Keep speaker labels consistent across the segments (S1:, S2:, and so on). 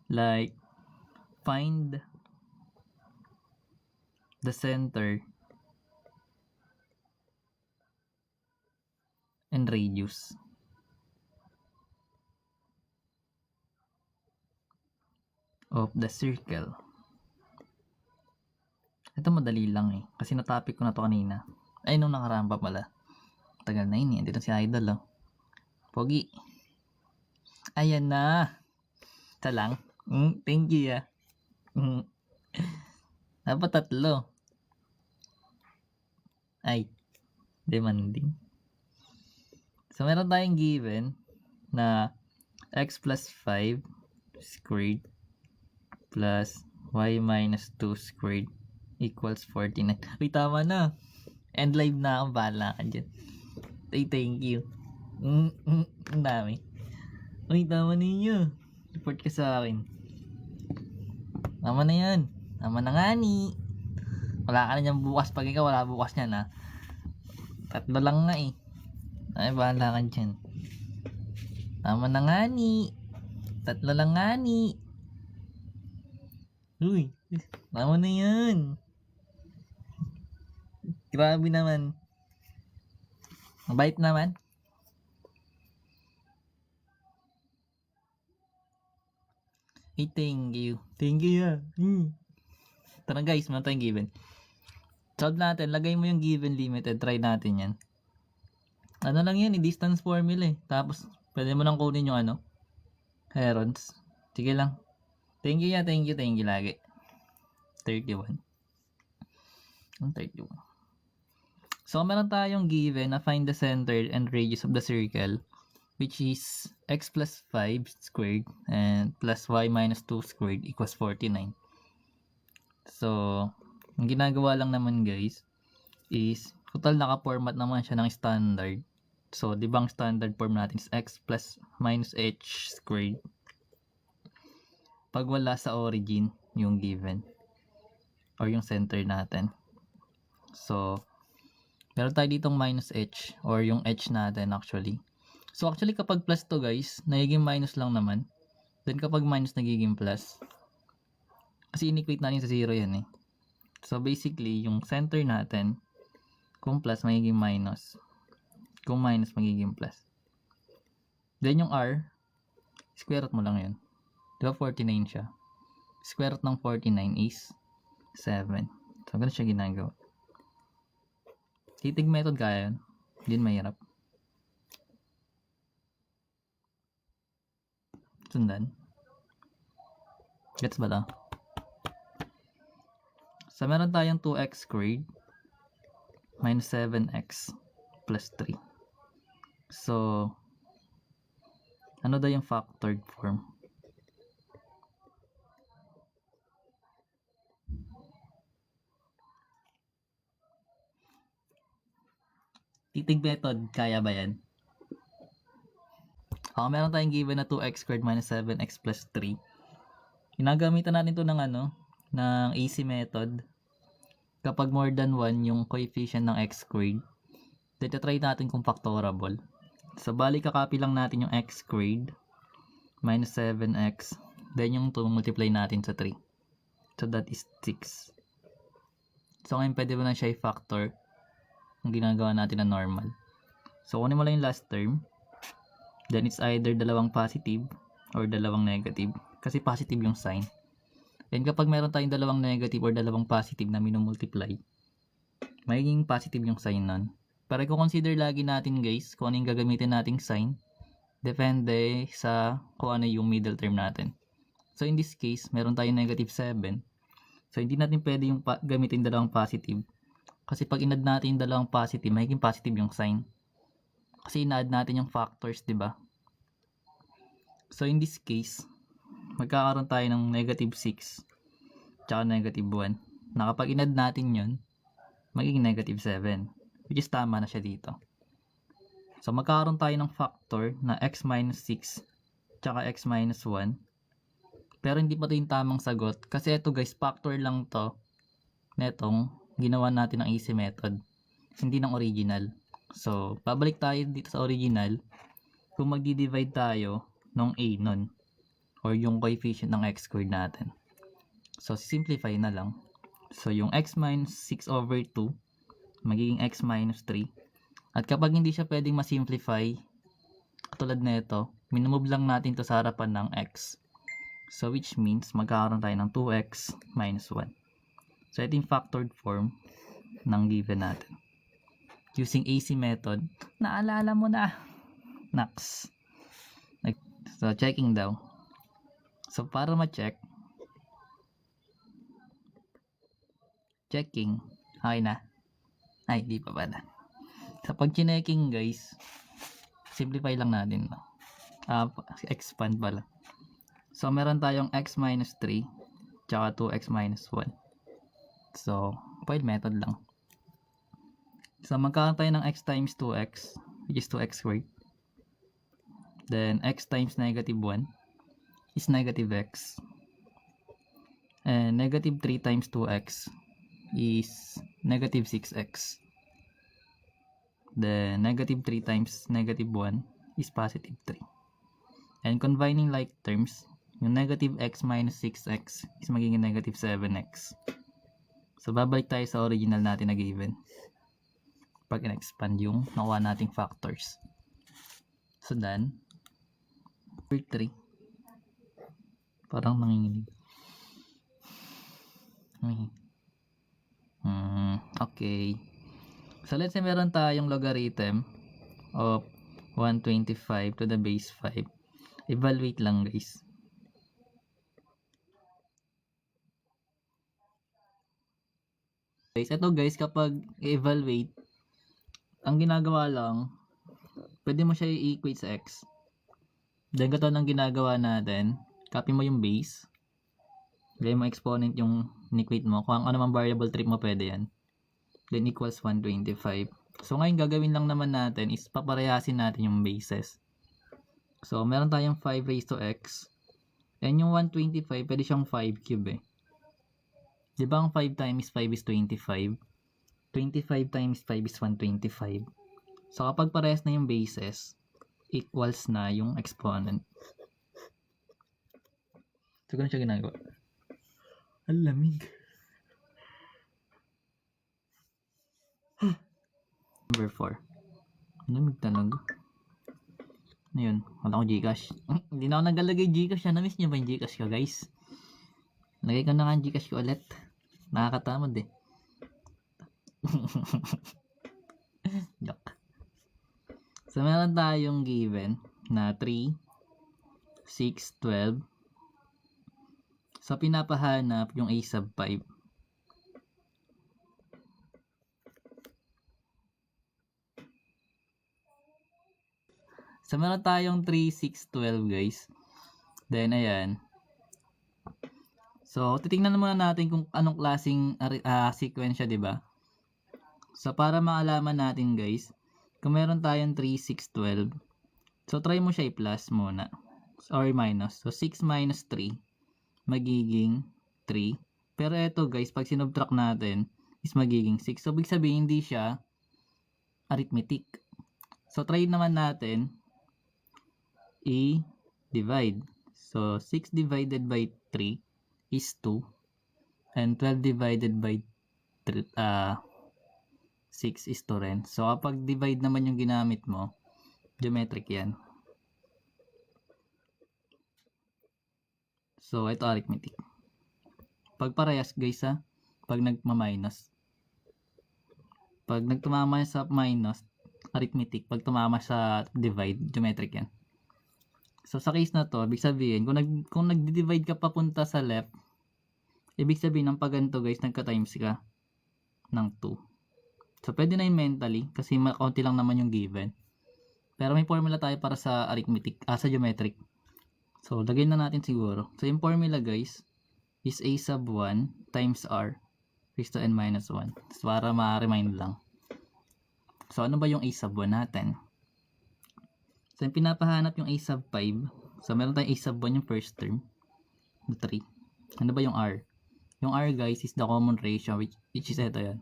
S1: Like, find the center and radius of the circle. Ito madali lang eh. Kasi na-topic ko na to kanina. Ay, nung nakaraan pa pala. Tagal na yun eh. Dito si Idol oh. Pogi. Ayan na. Isa lang. Thank you ya. Dapat tatlo. Ay. Demanding. So, meron tayong given na x plus 5 squared plus y minus 2 squared equals 49. Uy, tama na. End live na ako. Bahala ka dyan. Thank you. Ang dami. Uy, tama ninyo. Report ka sa akin. Tama na yan. Tama na nga ni. Wala ka na dyan bukas. Pag ikaw wala bukas niyan ha. Tatlo lang nga eh. Ay, bahala ka dyan. Tama na nga ni. Tatlo lang nga ni. Uy, tama na yan. Grabe naman. Mabait naman. Hey, thank you. Thank you ya. Tara guys, meron tayong given. Solve natin. Lagay mo yung given limited. Try natin yan. Ano lang yan, distance formula eh. Tapos, pwede mo lang kunin yung ano, herons. Sige lang. Thank you ya, thank you lagi. 31. 31. So, meron tayong given na find the center and radius of the circle, which is x plus 5 squared and plus y minus 2 squared equals 49. So, ang ginagawa lang naman guys, is, total naka-format naman siya ng standard. So, di ba ang standard form natin is x plus minus h squared pag wala sa origin yung given or yung center natin. So, meron tayo ditong minus h or yung h natin actually. So, actually kapag plus to guys, nagiging minus lang naman. Then kapag minus, nagiging plus. Kasi inequate natin sa 0 yan eh. So, basically, yung center natin, kung plus, magiging minus. Kung minus, magiging plus. Then yung r, square root mo lang yun. Diba 49 siya? Square root ng 49 is 7. So, ganun siya ginagawa. Titig method kaya yun. Hindi mahirap. Sundan. Gets ba ito? So, meron tayong 2x squared minus 7x plus 3. So, ano daw yung factored form? Titig method, kaya ba yan? Meron tayong given na 2x squared minus 7x plus 3. Ginagamitan natin ito ng ng AC method. Kapag more than 1 yung coefficient ng x squared, then try natin kung factorable. So, bali kakopy lang natin yung x squared minus 7x, then yung 2 multiply natin sa 3. So, that is 6. So, ngayon pwede mo na siya i-factor ang ginagawa natin na normal. So, kunin mo lang yung last term. Then, it's either dalawang positive or dalawang negative. Kasi positive yung sign. Then, kapag meron tayong dalawang negative or dalawang positive na minumultiply, magiging positive yung sign nun. Pero i-consider lagi natin guys kung ano yung gagamitin nating sign. Depende sa kung ano yung middle term natin. So, in this case, meron tayong negative 7. So, hindi natin pwede yung gamitin dalawang positive. Kasi pag in-add natin yung dalawang positive, magiging positive yung sign. Kasi in-add natin yung factors, di ba? So, in this case, magkakaroon tayo ng negative 6 tsaka negative 1. Na kapag in-add natin yun, magiging negative 7. Which is tama na siya dito. So, magkakaroon tayo ng factor na x minus 6 tsaka x minus 1. Pero hindi pa ito yung tamang sagot. Kasi ito guys, factor lang to netong ginawa natin ng easy method. Hindi ng original. So, pabalik tayo dito sa original. Kung magdi-divide tayo ng a nun. or yung coefficient ng x squared natin. So, simplify na lang. So, yung x minus 6 over 2, magiging x minus 3. At kapag hindi siya pwedeng masimplify, katulad na ito, minumove lang natin to sa harapan ng x. So, which means, magkakaroon tayo ng 2x minus 1. So, ito yung factored form ng given natin. Using AC method, naalala mo na. Next. So, checking daw. So, para ma-check, checking, okay na. Ay, di pa pala. Sa pag-checking guys, simplify lang natin. Expand pala. So, meron tayong x minus 3, tsaka 2x minus 1. So, pile method lang. So, magkakaroon tayo ng x times 2x, which is 2x squared. Then, x times negative 1 is negative x. And negative 3 times 2x is negative 6x. Then, negative 3 times negative 1 is positive 3. And combining like terms, yung negative x minus 6x is magiging negative 7x. So, babalik tayo sa original natin na given. Pag in-expand yung nakuha nating factors. So, then, 3. Parang nanginginig. Okay. So, let's say meron tayong logarithm of 125 to the base 5. Evaluate lang guys. Ito guys, kapag evaluate, ang ginagawa lang, pwede mo siya i-equate sa x. Then, katulad ng ginagawa natin, copy mo yung base, lagay mo exponent yung in-equate mo, kung ano man variable trip mo, pwede yan. Then, equals 125. So, ngayon, gagawin lang naman natin is paparehasin natin yung bases. So, meron tayong 5 raised to x. And yung 125, pwede siyang 5 cube eh. Diba ang 5 times 5 is 25? 25 times 5 is 125. So, kapag parehas na yung bases, equals na yung exponent. So, ganun siya ginagawa. Ang lamig. Number 4. Lamig talaga. Ano yun? Wala ko Gcash. Hindi na ako naglalagay Gcash. Na-miss nyo ba yung Gcash ko guys? Lagay ko na nga Gcash ko ulit. Nakakatamad eh. Joke. So, meron tayong given na 3, 6, 12. So, pinapahanap yung a sub 5. So, meron tayong 3, 6, 12 guys. Then, ayan. So, titingnan muna natin kung anong klaseng sequence siya, diba? So, para maalaman natin guys, kung meron tayong 3, 6, 12. So, try mo siya i-plus muna. Or minus. So, 6 minus 3 magiging 3. Pero ito guys, pag sinubtract natin is magiging 6. So, ibig sabihin hindi siya arithmetic. So, try naman natin i-divide. So, 6 divided by 3 is 2. And 12 divided by 6 is 2 rin. So, kapag divide naman yung ginamit mo, geometric yan. So, ito arithmetic. Pag parehas guys pag nagma-minus. Pag nagtumama sa minus, arithmetic. Pag tumama sa divide, geometric yan. So, sa case na to, ibig sabihin, kung nag-divide ka papunta sa left, ibig sabihin, ng paganto guys, nagka-times ka ng 2. So, pwede na yung mentally, kasi kaunti lang naman yung given. Pero may formula tayo para sa arithmetic, sa geometric. So, lagay na natin siguro. So, yung formula guys, is a sub 1 times r raised to n minus 1. So, para ma-remind lang. So, ano ba yung a sub 1 natin? So, yung pinapahanap yung a sub 5. So, meron tayong a sub 1 yung first term. 3. Ano ba yung r? Yung r guys is the common ratio which is ito yan.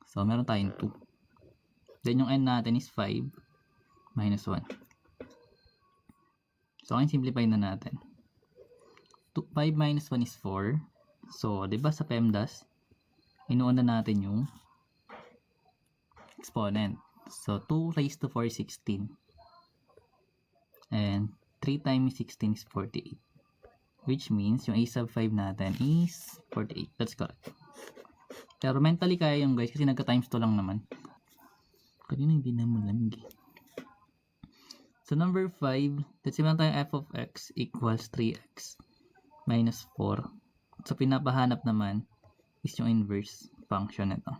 S1: So, meron tayong 2. Then, yung n natin is 5 minus 1. So, ang simplify na natin. 5 minus 1 is 4. So, di ba sa PEMDAS, inuuna natin yung exponent. So, 2 raised to 4 is 16. And 3 times 16 is 48. Which means, yung a sub 5 natin is 48. That's correct. Pero mentally kaya yung guys, kasi nagka-times 2 lang naman. Kanina hindi naman lamig. So, number 5, let's say meron tayong f of x equals 3x minus 4. So, pinapahanap naman is yung inverse function nito.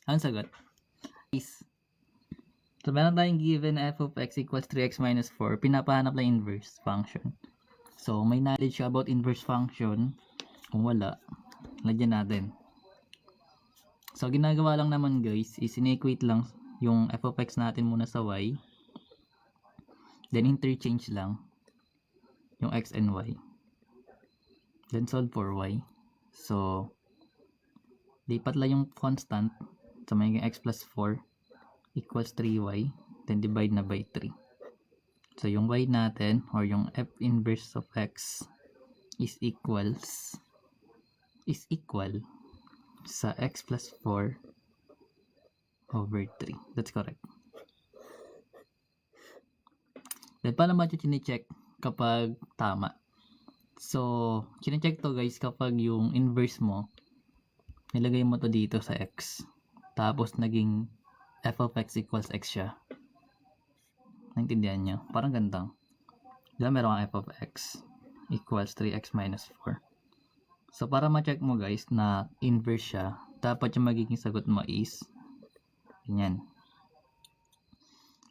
S1: Ang sagot is, so, meron tayong given f of x equals 3x minus 4. Pinapahanap lang inverse function. So, may knowledge ka about inverse function. Kung wala, lagyan natin. So, ginagawa lang naman guys, is in-equate lang yung f of x natin muna sa y. Then, interchange lang yung x and y. Then, solve for y. So, lipat lang yung constant. So, may x plus 4 equals 3y. Then, divide na by 3. So, yung y natin, or yung f inverse of x is equal sa x plus 4 over 3. That's correct. Then, paano ba ito chine-check kapag tama? So, chine-check to guys kapag yung inverse mo, nilagay mo to dito sa x. Tapos, naging f of x equals x siya. Naintindihan nyo? Parang gandang. Diba meron kang f of x equals 3x minus 4. So, para ma-check mo guys na inverse siya, dapat yung magiging sagot mo is ganyan.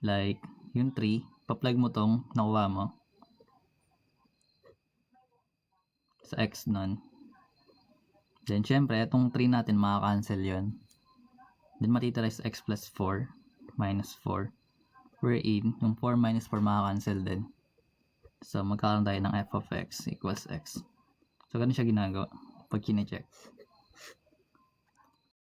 S1: Like, yung 3, pa-plug mo tong nakuha mo sa x nun. Then, syempre, itong 3 natin makakancel yun. Then, matitira is x plus 4 minus 4. Wherein, yung 4 minus 4 makakancel din. So, magkakaroon tayo ng f of x equals x. So, ganun siya ginagawa pag kine-check.